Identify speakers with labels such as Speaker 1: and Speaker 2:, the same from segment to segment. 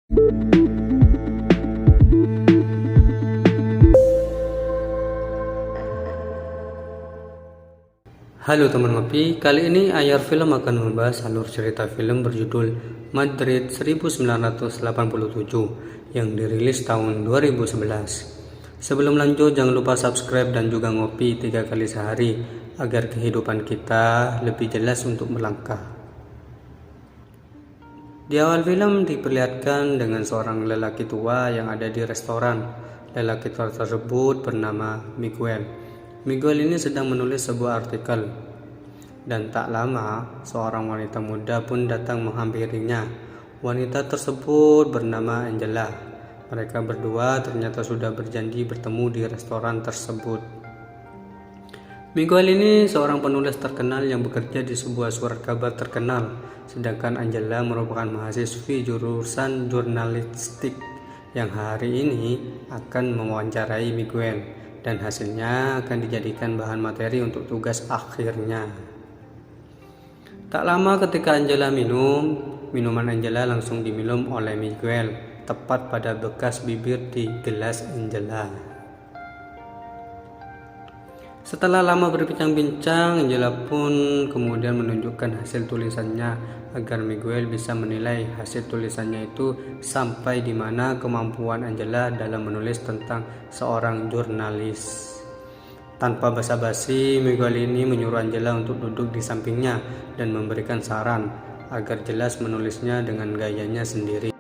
Speaker 1: Halo teman ngopi, kali ini Ayar Film akan membahas alur cerita film berjudul Madrid 1987 yang dirilis tahun 2011. Sebelum lanjut, jangan lupa subscribe dan juga ngopi 3 kali sehari agar kehidupan kita lebih jelas untuk melangkah. Di awal film diperlihatkan dengan seorang lelaki tua yang ada di restoran. Lelaki tua tersebut bernama Miguel. Miguel ini sedang menulis sebuah artikel, dan tak lama seorang wanita muda pun datang menghampirinya. Wanita tersebut bernama Angela. Mereka berdua ternyata sudah berjanji bertemu di restoran tersebut. Miguel ini seorang penulis terkenal yang bekerja di sebuah surat kabar terkenal, sedangkan Angela merupakan mahasiswi jurusan jurnalistik yang hari ini akan mewawancarai Miguel, dan hasilnya akan dijadikan bahan materi untuk tugas akhirnya. Tak lama ketika Angela minum, minuman Angela langsung diminum oleh Miguel, tepat pada bekas bibir di gelas Angela. Setelah lama berbincang-bincang, Angela pun kemudian menunjukkan hasil tulisannya agar Miguel bisa menilai hasil tulisannya itu sampai di mana kemampuan Angela dalam menulis tentang seorang jurnalis. Tanpa basa-basi, Miguel ini menyuruh Angela untuk duduk di sampingnya dan memberikan saran agar jelas menulisnya dengan gayanya sendiri.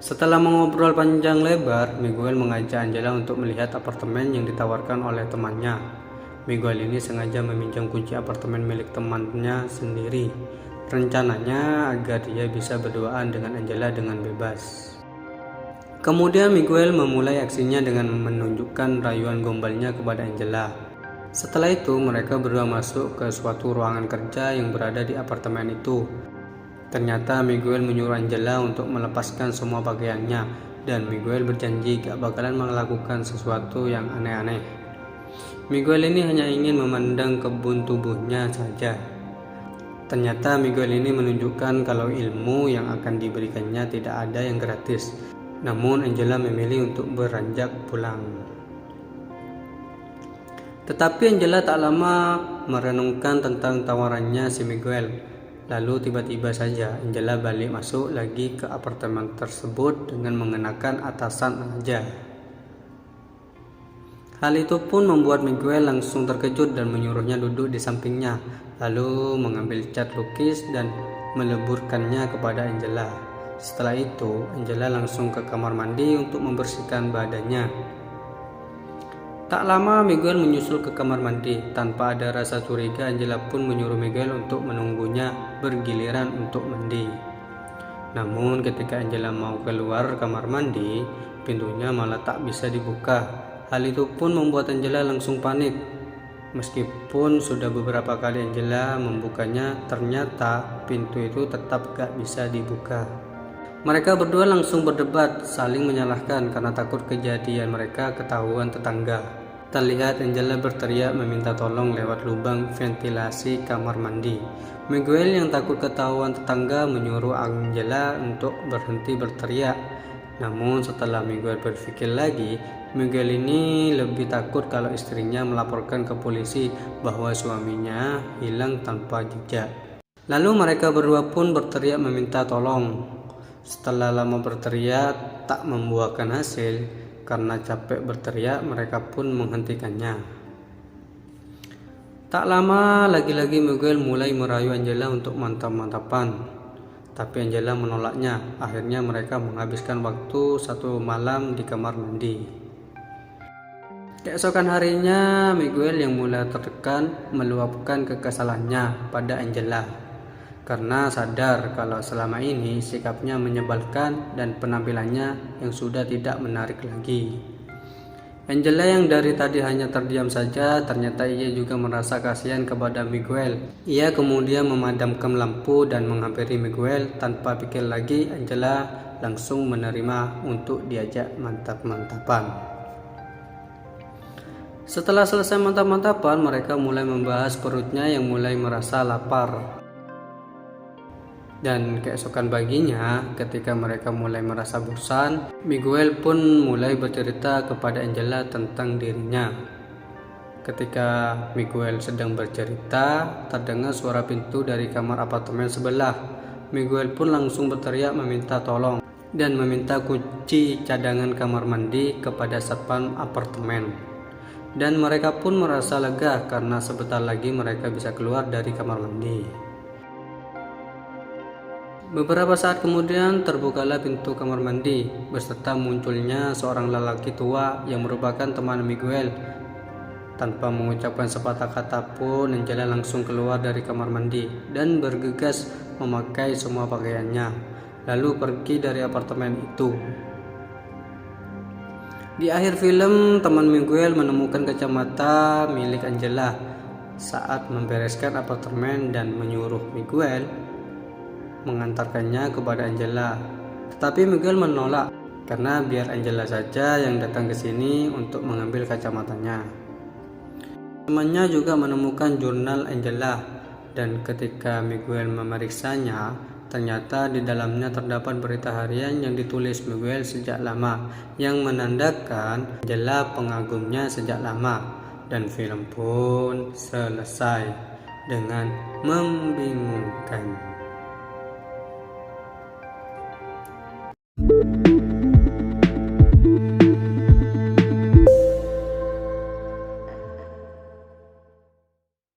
Speaker 1: Setelah mengobrol panjang lebar, Miguel mengajak Angela untuk melihat apartemen yang ditawarkan oleh temannya. Miguel ini sengaja meminjam kunci apartemen milik temannya sendiri. Rencananya agar dia bisa berduaan dengan Angela dengan bebas. Kemudian Miguel memulai aksinya dengan menunjukkan rayuan gombalnya kepada Angela. Setelah itu mereka berdua masuk ke suatu ruangan kerja yang berada di apartemen itu. Ternyata Miguel menyuruh Angela untuk melepaskan semua pakaiannya, dan Miguel berjanji gak bakalan melakukan sesuatu yang aneh-aneh. Miguel ini hanya ingin memandang kebun tubuhnya saja. Ternyata Miguel ini menunjukkan kalau ilmu yang akan diberikannya tidak ada yang gratis. Namun Angela memilih untuk beranjak pulang. Tetapi Angela tak lama merenungkan tentang tawarannya si Miguel. Lalu tiba-tiba saja Angela balik masuk lagi ke apartemen tersebut dengan mengenakan atasan aja. Hal itu pun membuat Miguel langsung terkejut dan menyuruhnya duduk di sampingnya, lalu mengambil cat lukis dan meleburkannya kepada Angela. Setelah itu, Angela langsung ke kamar mandi untuk membersihkan badannya. Tak lama Miguel menyusul ke kamar mandi. Tanpa ada rasa curiga, Angela pun menyuruh Miguel untuk menunggunya bergiliran untuk mandi. Namun ketika Angela mau keluar kamar mandi, pintunya malah tak bisa dibuka. Hal itu pun membuat Angela langsung panik. Meskipun sudah beberapa kali Angela membukanya, ternyata pintu itu tetap gak bisa dibuka. Mereka berdua langsung berdebat, saling menyalahkan karena takut kejadian mereka ketahuan tetangga. Terlihat Angela berteriak meminta tolong lewat lubang ventilasi kamar mandi. Miguel yang takut ketahuan tetangga menyuruh Angela untuk berhenti berteriak. Namun setelah Miguel berpikir lagi, Miguel ini lebih takut kalau istrinya melaporkan ke polisi bahwa suaminya hilang tanpa jejak. Lalu mereka berdua pun berteriak meminta tolong. Setelah lama berteriak tak membuahkan hasil, karena capek berteriak mereka pun menghentikannya. Tak lama lagi-lagi Miguel mulai merayu Angela untuk mantap-mantapan. Tapi Angela menolaknya. Akhirnya mereka menghabiskan waktu 1 malam di kamar mandi. Keesokan harinya, Miguel yang mulai tertekan meluapkan kekesalannya pada Angela karena sadar kalau selama ini sikapnya menyebalkan dan penampilannya yang sudah tidak menarik lagi. Angela yang dari tadi hanya terdiam saja, ternyata ia juga merasa kasihan kepada Miguel. Ia kemudian memadamkan lampu dan menghampiri Miguel. Tanpa pikir lagi, Angela langsung menerima untuk diajak mantap-mantapan. Setelah selesai mantap-mantapan, mereka mulai membahas perutnya yang mulai merasa lapar. Dan keesokan paginya, ketika mereka mulai merasa bosan, Miguel pun mulai bercerita kepada Angela tentang dirinya. Ketika Miguel sedang bercerita, terdengar suara pintu dari kamar apartemen sebelah. Miguel pun langsung berteriak meminta tolong dan meminta kunci cadangan kamar mandi kepada satpam apartemen. Dan mereka pun merasa lega karena sebentar lagi mereka bisa keluar dari kamar mandi. Beberapa saat kemudian terbukalah pintu kamar mandi beserta munculnya seorang lelaki tua yang merupakan teman Miguel. Tanpa mengucapkan sepatah kata pun, Angela langsung keluar dari kamar mandi dan bergegas memakai semua pakaiannya, lalu pergi dari apartemen itu. Di akhir film, teman Miguel menemukan kacamata milik Angela saat membereskan apartemen dan menyuruh Miguel mengantarkannya kepada Angela. Tetapi Miguel menolak karena biar Angela saja yang datang ke sini untuk mengambil kacamatanya. Temannya juga menemukan jurnal Angela dan ketika Miguel memeriksanya, ternyata di dalamnya terdapat berita harian yang ditulis Miguel sejak lama yang menandakan Angela pengagumnya sejak lama, dan film pun selesai dengan membingungkan.